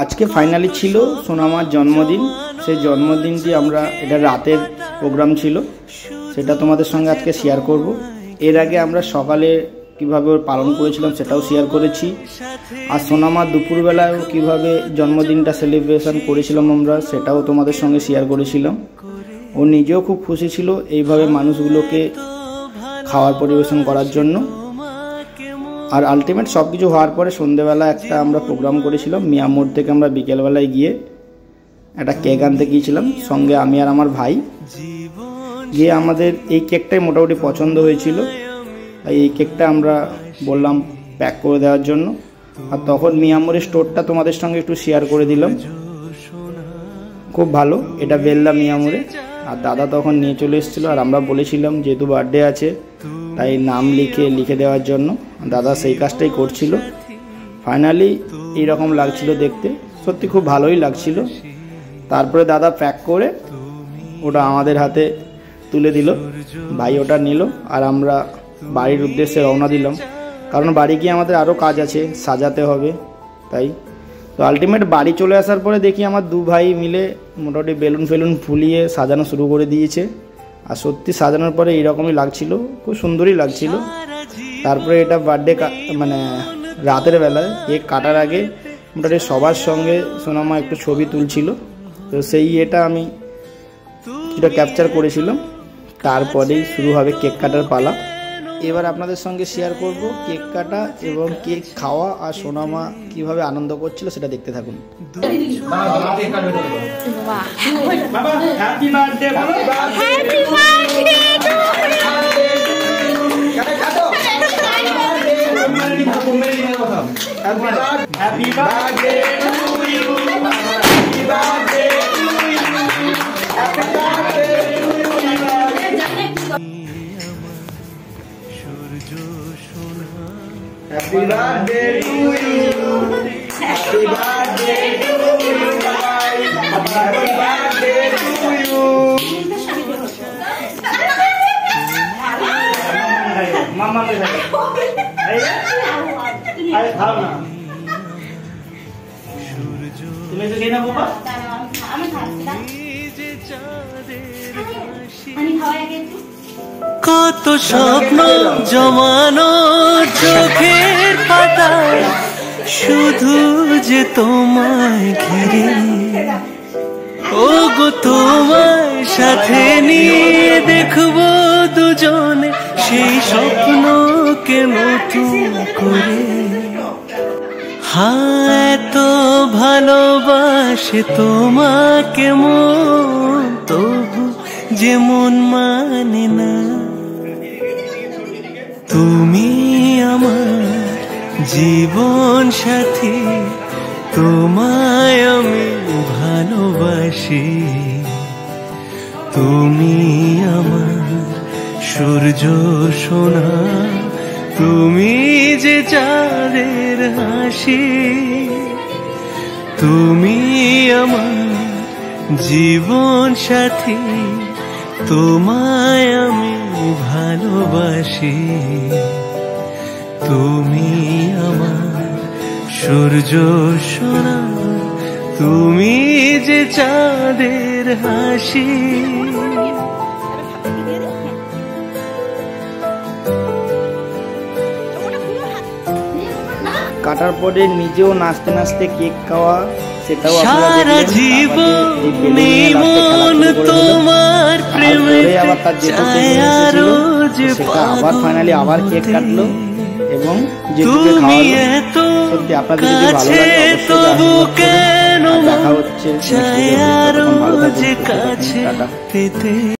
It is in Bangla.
আজকে ফাইনালি ছিল সোনামার জন্মদিন। সেই জন্মদিনটি আমরা এটা রাতের প্রোগ্রাম ছিল, সেটা তোমাদের সঙ্গে আজকে শেয়ার করব। এর আগে আমরা সকালে কিভাবে পালন করেছিলাম সেটাও শেয়ার করেছি, আর সোনামার দুপুরবেলায়ও কিভাবে জন্মদিনটা সেলিব্রেশন করেছিলাম আমরা সেটাও তোমাদের সঙ্গে শেয়ার করেছিলাম। ও নিজেও খুব খুশি ছিল এইভাবে মানুষগুলোকে খাওয়ার পরিবেশন করার জন্য। আর আলটিমেট সব কিছু হওয়ার পরে সন্ধ্যেবেলা একটা আমরা প্রোগ্রাম করেছিলাম মিয়া মোড় থেকে। আমরা বিকেলবেলায় গিয়ে একটা কেক আনতে গিয়েছিলাম, সঙ্গে আমি আর আমার ভাই গিয়ে। আমাদের এই কেকটাই মোটামুটি পছন্দ হয়েছিল, তাই এই কেকটা আমরা বললাম প্যাক করে দেওয়ার জন্য। আর তখন মিয়া মোড়ের স্টোরটা তোমাদের সঙ্গে একটু শেয়ার করে দিলাম, খুব ভালো। এটা বেল্লা মিয়া মোড়ে। আর দাদা তখন নিয়ে চলে এসেছিলো, আর আমরা বলেছিলাম যেহেতু বার্থডে আছে তাই নাম লিখে দেওয়ার জন্য। দাদা সেই কাজটাই করছিল। ফাইনালি এইরকম লাগছিল দেখতে, সত্যি খুব ভালোই লাগছিল। তারপরে দাদা প্যাক করে ওটা আমাদের হাতে তুলে দিল, ভাই ওটা নিল, আর আমরা বাড়ির উদ্দেশ্যে রওনা দিলাম। কারণ বাড়ি গিয়ে আমাদের আরও কাজ আছে, সাজাতে হবে। তাই তো আলটিমেট বাড়ি চলে আসার পরে দেখি আমার দু ভাই মিলে মোটামুটি বেলুন ফুলিয়ে সাজানো শুরু করে দিয়েছে। আর সত্যি সাজানোর পরে এইরকমই লাগছিল, খুব সুন্দরই লাগছিল। তারপরে এটা বার্থডে মানে রাতের বেলায় কেক কাটার আগে মোটামুটি সবার সঙ্গে সোনামা একটু ছবি তুলছিল, তো সেই এটা আমি এটা ক্যাপচার করেছিলাম। তারপরেই শুরু হবে কেক কাটার পালা। এবার আপনাদের সঙ্গে শেয়ার করব কেক কাটা এবং কেক খাওয়া, আর সোনামা কিভাবে আনন্দ করছিল সেটা দেখতে থাকুন। Happy birthday to you. Happy birthday to you. Happy birthday to you. Mama le hai. Ai khao na. তুমি তো কেনা বাবা? আমি খাচ্ছি না। আমি খাওয়া আগে একটু কত স্বপ্ন জমানো চোখের পাতায়, শুধু যে তোমায় ঘিরে। ও গো তোমায় সাথে নিয়ে দেখবো দুজনে সেই স্বপ্নকে নতুন করে। হায় তো ভালোবাসে তোমাকে মন, তবু যে মন মানে না। তুমি আমার জীবন সাথী, তোমায় আমি ভালোবাসি। তুমি আমার সূর্য সোনা, তুমি যে চাঁদের হাসি। তুমি আমার জীবন সাথী, তোমায় আমি ভালোবাসি। তুমি আমার সূর্য সোনা, তুমি যে চাঁদের হাসি। কাটার পরে নিজেও নাচতে নাচতে কেক খাওয়া, সেটাও সারা জীবন মন তোমার প্রেমে আবার ফাইনালি আবার কেক কাটলো এবং যেটুকু খাওয়ালো। সত্যি আপনাদের যদি ভালো লাগে অবশ্যই দেখা হচ্ছে। ভালো থাকুন, টাটা।